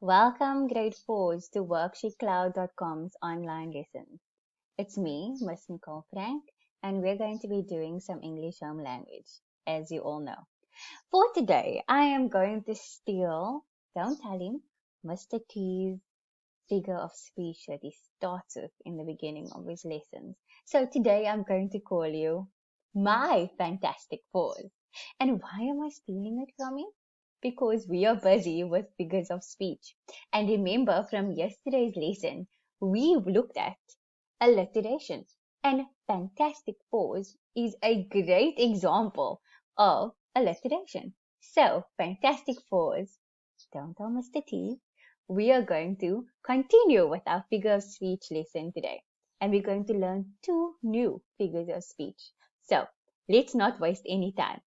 Welcome grade 4s to WorksheetCloud.com's online lessons. It's me, Miss Nicole Frank, and we're going to be doing some English home language, as you all know. For today, I am going to steal, don't tell him, Mr. T's figure of speech that he starts with in the beginning of his lessons. So today I'm going to call you my Fantastic Fours. And why am I stealing it from him? Because we are busy with figures of speech. And remember from yesterday's lesson, we looked at alliteration. And Fantastic Fours is a great example of alliteration. So, Fantastic Fours, don't tell Mr. T, we are going to continue with our figure of speech lesson today. And we're going to learn two new figures of speech. So, let's not waste any time.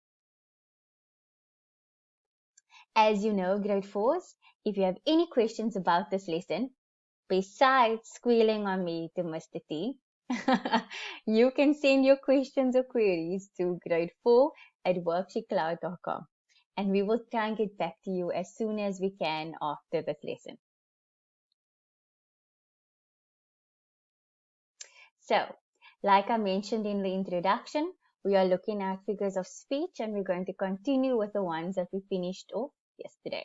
As you know, grade 4s, if you have any questions about this lesson, besides squealing on me to Mr. T, you can send your questions or queries to grade4 at WorksheetCloud.com, and we will try and get back to you as soon as we can after this lesson. So, like I mentioned in the introduction, we are looking at figures of speech, and we're going to continue with the ones that we finished off yesterday.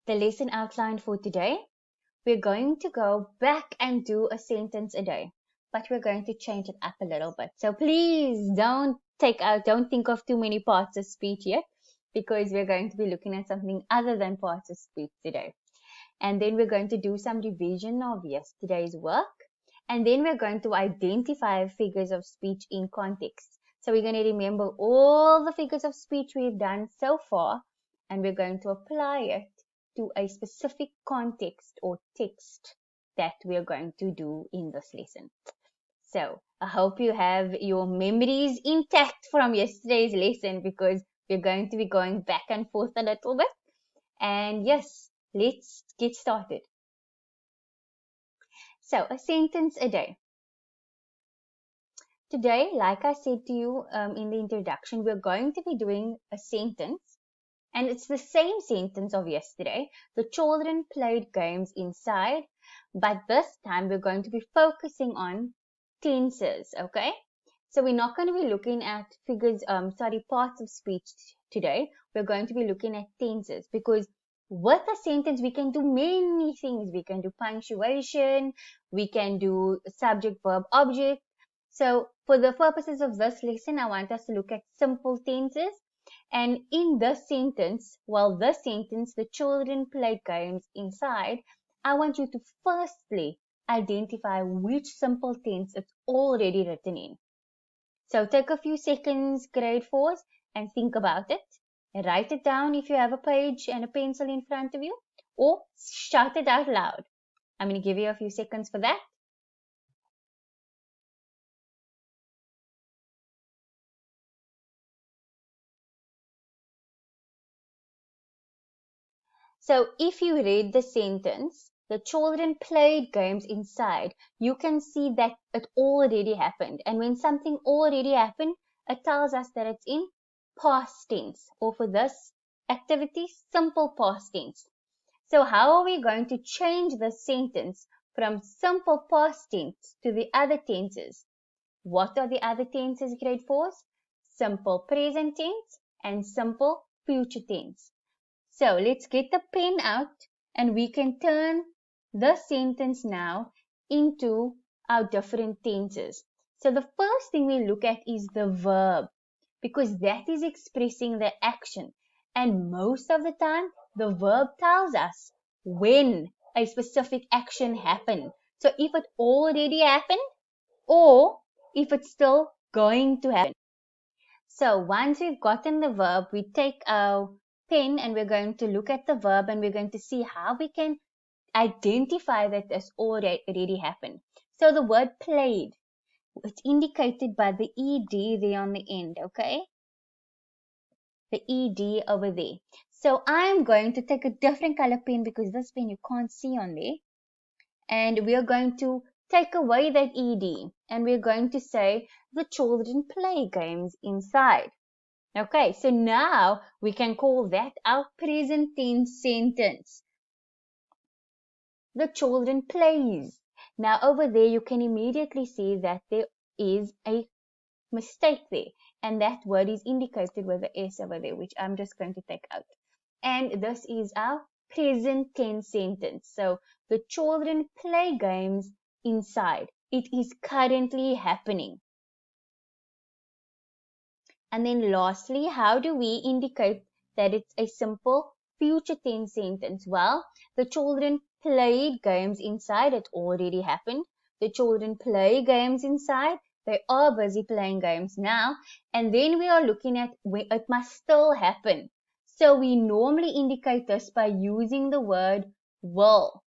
The lesson outline for today, we're going to go back and do a sentence a day, but we're going to change it up a little bit. So please don't think of too many parts of speech yet, because we're going to be looking at something other than parts of speech today. And then we're going to do some revision of yesterday's work. And then we're going to identify figures of speech in context. So we're going to remember all the figures of speech we've done so far, and we're going to apply it to a specific context or text that we're going to do in this lesson. So I hope you have your memories intact from yesterday's lesson, because we're going to be going back and forth a little bit. And yes, let's get started. So a sentence a day. Today, like I said to you in the introduction, we're going to be doing a sentence, and it's the same sentence of yesterday. The children played games inside, but this time we're going to be focusing on tenses, okay? So we're not going to be looking at parts of speech today. We're going to be looking at tenses, because with a sentence we can do many things. We can do punctuation, we can do subject, verb, object. So for the purposes of this lesson, I want us to look at simple tenses. And in this sentence, the children played games inside, I want you to firstly identify which simple tense it's already written in. So take a few seconds, grade 4s, and think about it. And write it down if you have a page and a pencil in front of you, or shout it out loud. I'm going to give you a few seconds for that. So if you read the sentence, the children played games inside, you can see that it already happened. And when something already happened, it tells us that it's in past tense, or for this activity, simple past tense. So how are we going to change the sentence from simple past tense to the other tenses? What are the other tenses, grade 4s? Simple present tense and simple future tense. So let's get the pen out, and we can turn the sentence now into our different tenses. So the first thing we look at is the verb, because that is expressing the action. And most of the time, the verb tells us when a specific action happened. So if it already happened, or if it's still going to happen. So once we've gotten the verb, we take our pen and we're going to look at the verb, and we're going to see how we can identify that it's already happened. So the word played, it's indicated by the ed there on the end, okay? The ed over there. So I'm going to take a different color pen, because this pen you can't see on there. And we are going to take away that ed, and we're going to say the children play games inside. Okay, so now we can call that our present tense sentence. The children plays. Now over there you can immediately see that there is a mistake there, and that word is indicated with the S over there, which I'm just going to take out. And this is our present tense sentence. So the children play games inside. It is currently happening. And then lastly, how do we indicate that it's a simple future tense sentence? Well, the children played games inside. It already happened. The children play games inside. They are busy playing games now. And then we are looking at when it must still happen. So we normally indicate this by using the word will.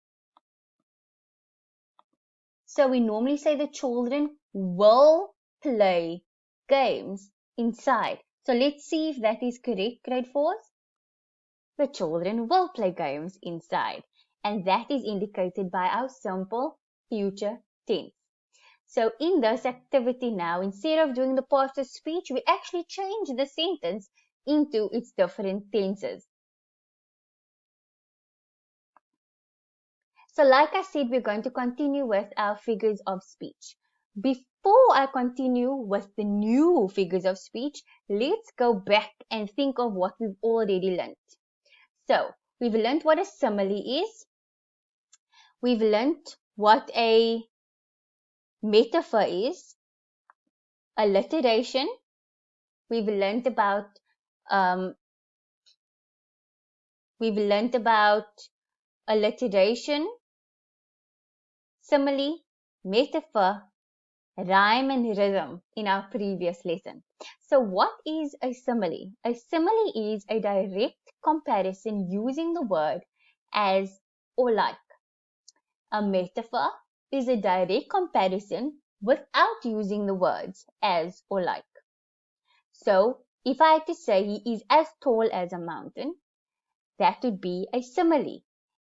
So we normally say the children will play games inside. So let's see if that is correct, grade 4s. The children will play games inside. And that is indicated by our simple future tense. So in this activity now, instead of doing the past of speech, we actually change the sentence into its different tenses. So like I said, we're going to continue with our figures of speech. Before I continue with the new figures of speech, let's go back and think of what we've already learned. So we've learned what a simile is. We've learned what a metaphor is, alliteration. We've learned about alliteration, simile, metaphor, rhyme and rhythm in our previous lesson. So what is a simile? A simile is a direct comparison using the word as or like. A metaphor is a direct comparison without using the words as or like. So if I had to say he is as tall as a mountain, that would be a simile.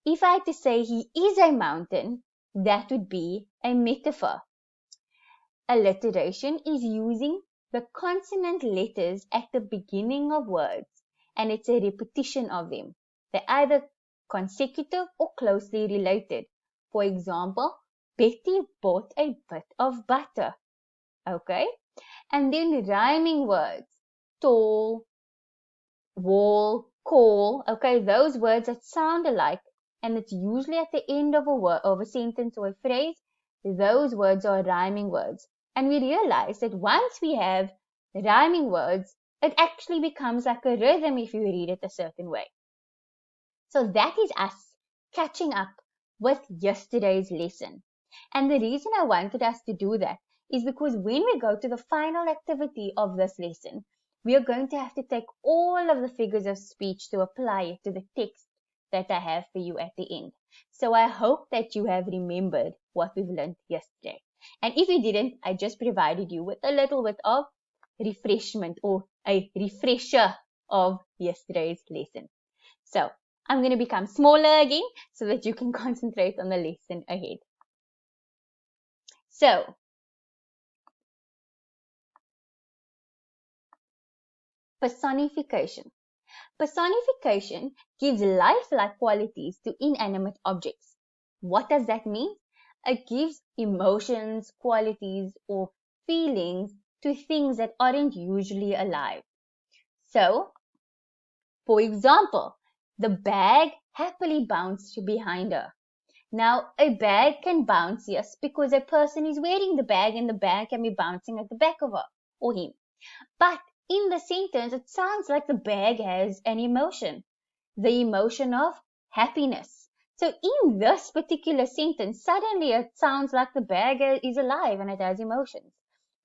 If I had to say he is a mountain, that would be a metaphor. Alliteration is using the consonant letters at the beginning of words, and it's a repetition of them. They're either consecutive or closely related. For example, Betty bought a bit of butter. Okay? And then rhyming words, tall, wall, call. Okay, those words that sound alike, and it's usually at the end of a word, of a sentence or a phrase. Those words are rhyming words. And we realize that once we have rhyming words, it actually becomes like a rhythm if you read it a certain way. So that is us catching up with yesterday's lesson. And the reason I wanted us to do that is because when we go to the final activity of this lesson, we are going to have to take all of the figures of speech to apply it to the text that I have for you at the end. So I hope that you have remembered what we've learned yesterday. And if you didn't, I just provided you with a little bit of refreshment or a refresher of yesterday's lesson. So I'm going to become smaller again so that you can concentrate on the lesson ahead. So, personification. Personification gives lifelike qualities to inanimate objects. What does that mean? It gives emotions, qualities, or feelings to things that aren't usually alive. So, for example, the bag happily bounced behind her. Now, a bag can bounce, yes, because a person is wearing the bag and the bag can be bouncing at the back of her or him. But in the sentence, it sounds like the bag has an emotion, the emotion of happiness. So in this particular sentence, suddenly it sounds like the bag is alive and it has emotions.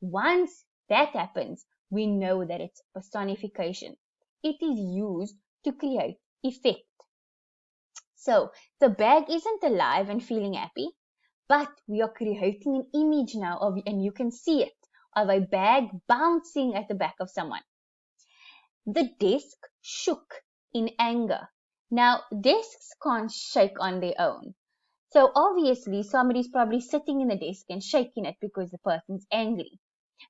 Once that happens, we know that it's personification. It is used to create effect. So the bag isn't alive and feeling happy, but we are creating an image now of, and you can see it, of a bag bouncing at the back of someone. The desk shook in anger. Now, desks can't shake on their own. So obviously somebody's probably sitting in the desk and shaking it because the person's angry.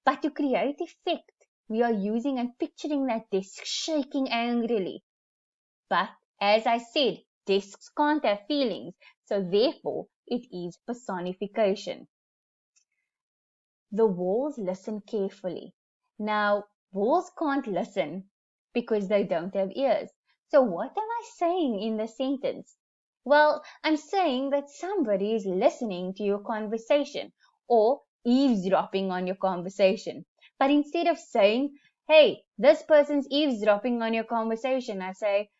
But to create effect, we are using and picturing that desk shaking angrily. But as I said, desks can't have feelings, so therefore it is personification. The walls listen carefully. Now, walls can't listen because they don't have ears. So what am I saying in the sentence? Well, I'm saying that somebody is listening to your conversation or eavesdropping on your conversation. But instead of saying, hey, this person's eavesdropping on your conversation, I say,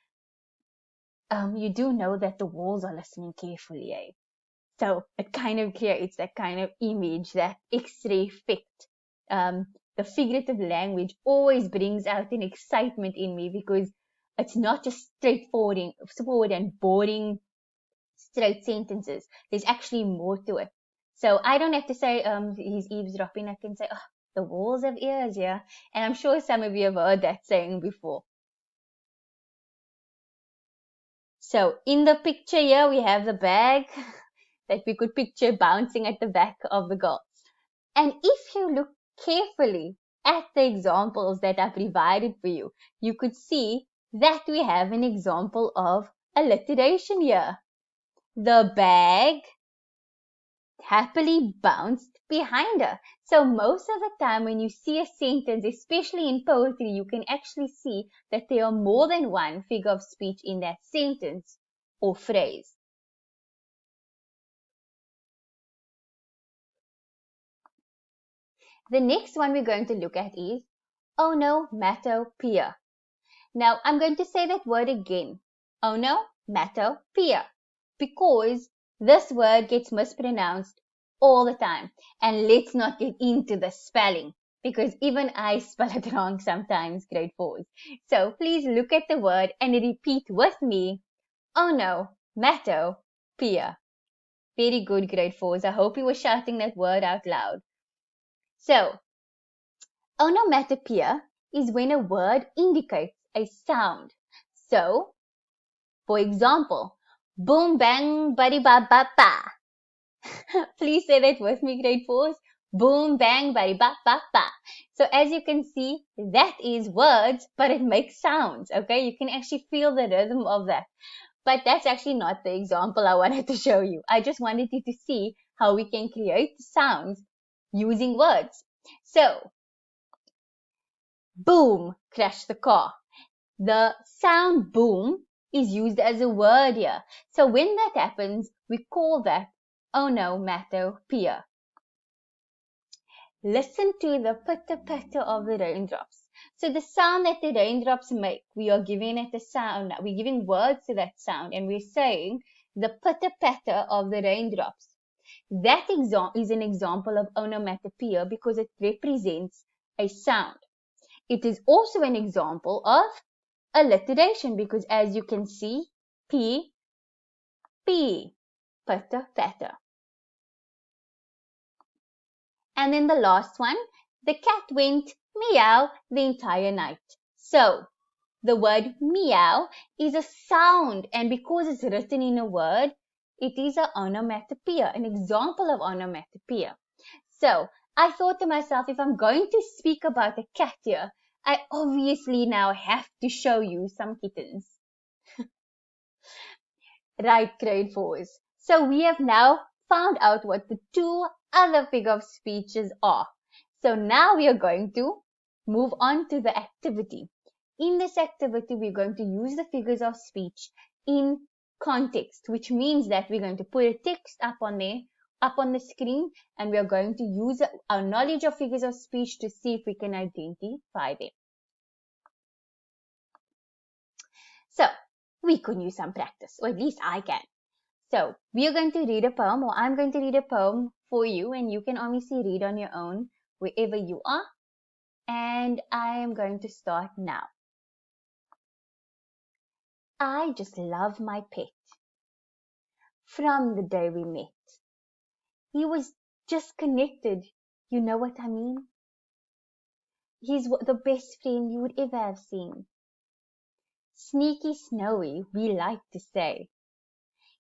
you do know that the walls are listening carefully, eh? So it kind of creates that kind of image, that X-ray effect. The figurative language always brings out an excitement in me because it's not just straightforward and boring straight sentences. There's actually more to it. So I don't have to say he's eavesdropping. I can say, oh, the walls have ears, yeah. And I'm sure some of you have heard that saying before. So in the picture here, we have the bag that we could picture bouncing at the back of the girl. And if you look carefully at the examples that are provided for you, you could see that we have an example of alliteration here. The bag happily bounced behind her. So most of the time when you see a sentence, especially in poetry, you can actually see that there are more than one figure of speech in that sentence or phrase. The next one we're going to look at is onomatopoeia. Now I'm going to say that word again, onomatopoeia, because this word gets mispronounced all the time. And let's not get into the spelling, because even I spell it wrong sometimes, grade 4s. So please look at the word and repeat with me, onomatopoeia. Very good, grade 4s. I hope you were shouting that word out loud. So, onomatopoeia is when a word indicates a sound. So, for example, boom, bang, buddy, ba, ba, ba. Please say that with me, grade 4s. Boom, bang, buddy, ba, ba, ba. So as you can see, that is words, but it makes sounds, okay? You can actually feel the rhythm of that. But that's actually not the example I wanted to show you. I just wanted you to see how we can create sounds using words. So, boom, crashed the car. The sound boom is used as a word here. So when that happens, we call that onomatopoeia. Listen to the pitter-patter of the raindrops. So the sound that the raindrops make, we are giving it a sound. We're giving words to that sound, and we're saying the pitter-patter of the raindrops. That is an example of onomatopoeia because it represents a sound. It is also an example of alliteration because as you can see, P, P, pitter, patter. And then the last one, the cat went meow the entire night. So the word meow is a sound, and because it's written in a word, it is an onomatopoeia, an example of onomatopoeia. So I thought to myself, if I'm going to speak about a cat here, I obviously now have to show you some kittens. Right, grade 4s. So we have now found out what the two other figure of speeches are. So now we are going to move on to the activity. In this activity, we're going to use the figures of speech in context, which means that we're going to put a text up on the screen, and we are going to use our knowledge of figures of speech to see if we can identify them. So we could use some practice, or at least I can. So we are going to read a poem, or I'm going to read a poem for you, and you can obviously read on your own wherever you are. And I am going to start now. I just love my pet. From the day we met, he was just connected. You know what I mean? He's the best friend you would ever have seen. Sneaky Snowy, we like to say.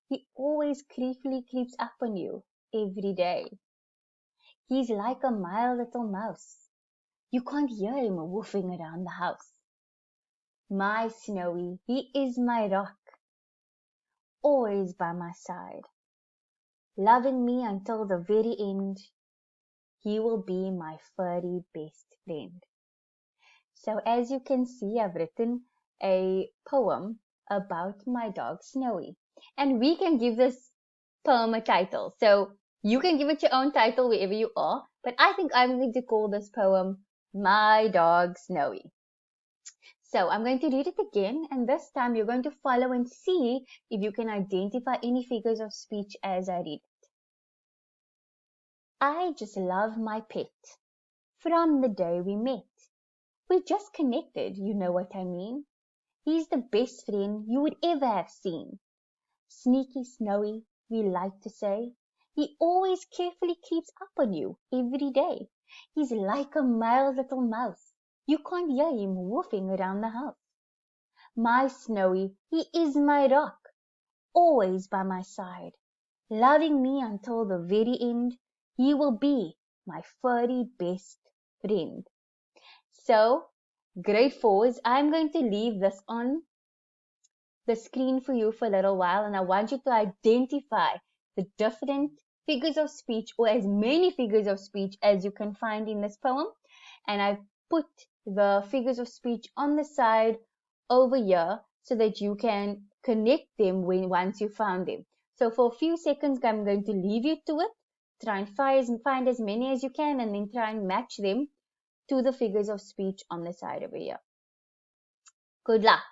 He always creepily creeps up on you every day. He's like a mild little mouse, You can't hear him woofing around the house. My Snowy, he is my rock, always by my side, loving me until the very end. He will be my furry best friend. So as you can see, I've written a poem about my dog Snowy. And we can give this poem a title. So you can give it your own title wherever you are. But I think I'm going to call this poem My Dog Snowy. So I'm going to read it again, and this time you're going to follow and see if you can identify any figures of speech as I read it. I just love my pet. From the day we met. We just connected, you know what I mean. He's the best friend you would ever have seen. Sneaky Snowy, we like to say. He always carefully keeps up on you every day. He's like a mild little mouse. You can't hear him woofing around the house. My Snowy, he is my rock, always by my side, loving me until the very end. He will be my furry best friend. So, grade 4s, I'm going to leave this on the screen for you for a little while, and I want you to identify the different figures of speech, or as many figures of speech as you can find in this poem. And I've put the figures of speech on the side over here so that you can connect them once you found them. So for a few seconds, I'm going to leave you to it. Try and find as many as you can, and then try and match them to the figures of speech on the side over here. Good luck.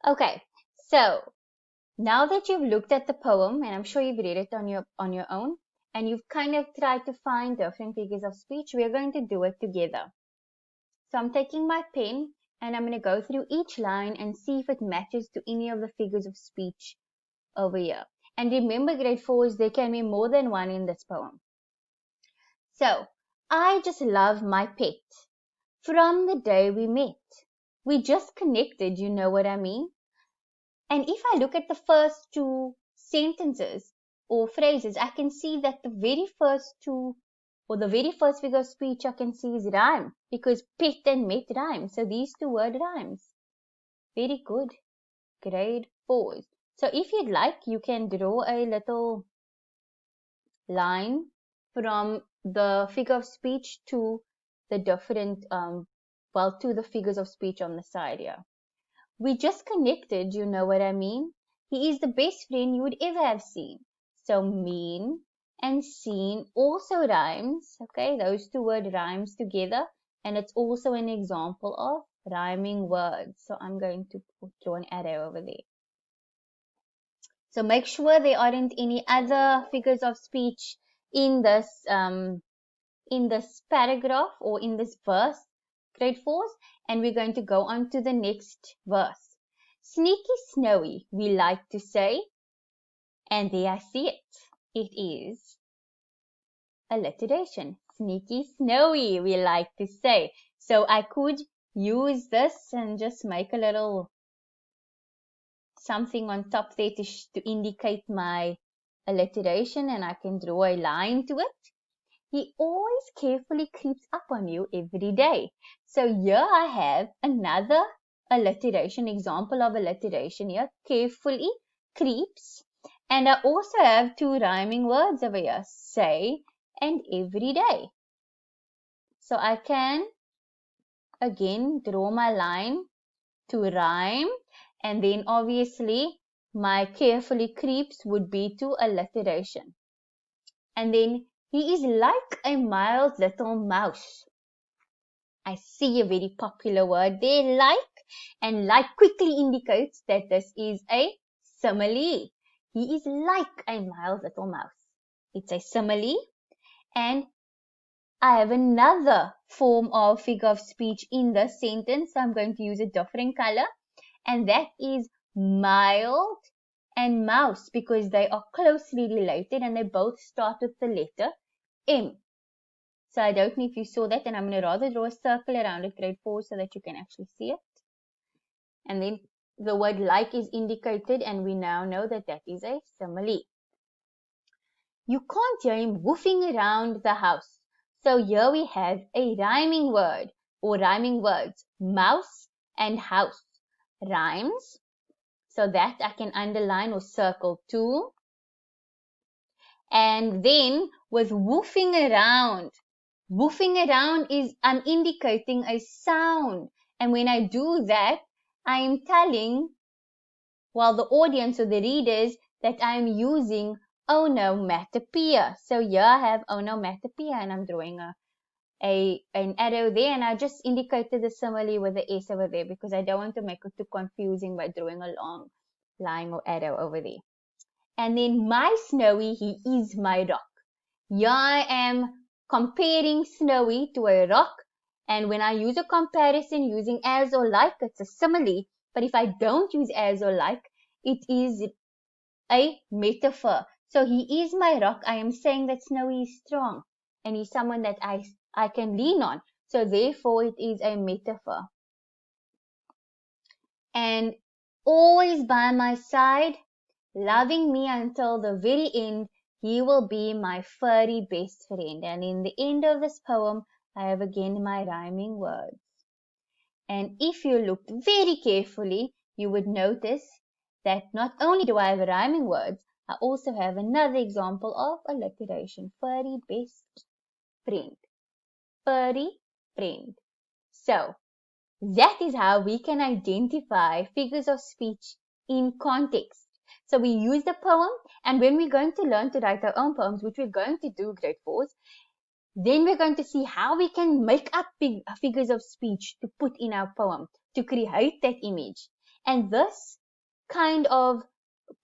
Okay, so now that you've looked at the poem, and I'm sure you've read it on your own, and you've kind of tried to find different figures of speech, we're going to do it together. So I'm taking my pen and I'm going to go through each line and see if it matches to any of the figures of speech over here. And remember, grade 4s, there can be more than one in this poem. So, I just love my pet. From the day we met. We just connected, you know what I mean? And if I look at the first two sentences or phrases, I can see that the very first two, or the very first figure of speech I can see is rhyme, because pet and met rhyme. So these two word rhymes. Very good. Grade 4s. So if you'd like, you can draw a little line from the figure of speech to the different, to the figures of speech on the side here. We just connected, you know what I mean? He is the best friend you would ever have seen. So mean and seen also rhymes. Okay, those two words rhymes together, and it's also an example of rhyming words. So I'm going to draw an arrow over there. So make sure there aren't any other figures of speech in this paragraph or in this verse, grade 4s, and we're going to go on to the next verse. Sneaky Snowy, we like to say, and there I see it. It is alliteration. Sneaky Snowy, we like to say. So I could use this and just make a little something on top there to indicate my alliteration, and I can draw a line to it. He always carefully creeps up on you every day. So here I have another alliteration, example of alliteration here. Carefully creeps. And I also have two rhyming words over here, say and every day. So I can again draw my line to rhyme, and then obviously my carefully creeps would be to alliteration. And then he is like a mild little mouse. I see a very popular word there, like. And like quickly indicates that this is a simile. He is like a mild little mouse. It's a simile. And I have another form of figure of speech in this sentence, so I'm going to use a different color, and that is mild and mouse, because they are closely related and they both start with the letter M. So I don't know if you saw that, and I'm going to rather draw a circle around it, grade 4, so that you can actually see it. And then the word like is indicated, and we now know that that is a simile. You can't hear him woofing around the house. So here we have a rhyming word or rhyming words, mouse and house. Rhymes, so that I can underline or circle too. And then with woofing around is I'm indicating a sound. And when I do that, I am telling, well, the audience or the readers that I'm using onomatopoeia. So here I have onomatopoeia, and I'm drawing an arrow there, and I just indicated the simile with the S over there because I don't want to make it too confusing by drawing a long line or arrow over there. And then my Snowy, he is my rock. Here I am comparing Snowy to a rock, and when I use a comparison using as or like, it's a simile. But if I don't use as or like, it is a metaphor. So he is my rock. I am saying that Snowy is strong and he's someone that I can lean on. So therefore it is a metaphor. And always by my side, loving me until the very end, he will be my furry best friend. And in the end of this poem, I have again my rhyming words. And if you looked very carefully, you would notice that not only do I have rhyming words, I also have another example of alliteration. Furry best friend. Furry friend. So, that is how we can identify figures of speech in context. So we use the poem, and when we're going to learn to write our own poems, which we're going to do grade 4s, then we're going to see how we can make up figures of speech to put in our poem, to create that image. And this kind of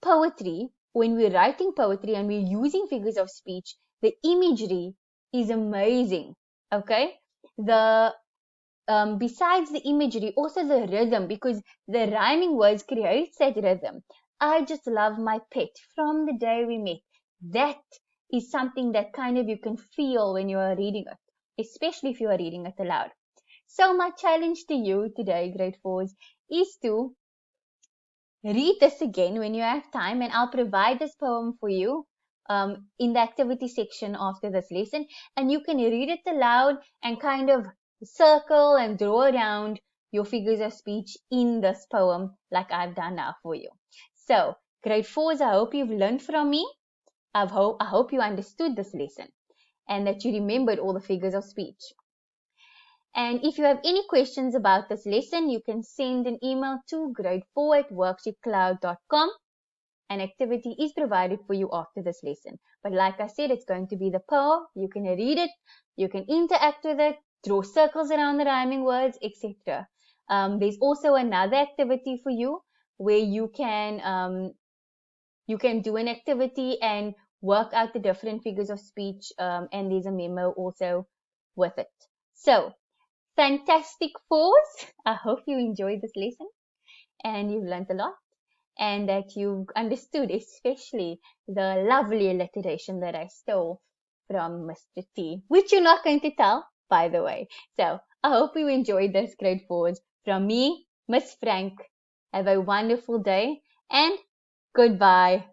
poetry, when we're writing poetry and we're using figures of speech, the imagery is amazing. Okay? Besides the imagery, also the rhythm, because the rhyming words creates that rhythm. I just love my pet from the day we met. That is something that kind of you can feel when you are reading it, especially if you are reading it aloud. So my challenge to you today, grade 4s, is to read this again when you have time, and I'll provide this poem for you in the activity section after this lesson, and you can read it aloud and kind of circle and draw around your figures of speech in this poem like I've done now for you. So, grade 4s, I hope you've learned from me. I hope you understood this lesson and that you remembered all the figures of speech. And if you have any questions about this lesson, you can send an email to grade4@worksheetcloud.com. An activity is provided for you after this lesson. But like I said, it's going to be the poem. You can read it, you can interact with it, draw circles around the rhyming words, etc. There's also another activity for you where you can do an activity and work out the different figures of speech, and there's a memo also with it. So, fantastic 4s. I hope you enjoyed this lesson and you've learned a lot, and that you've understood especially the lovely alliteration that I stole from Mr. T, which you're not going to tell, by the way. So I hope you enjoyed this, grade 4s. From me, Miss Frank, have a wonderful day and goodbye.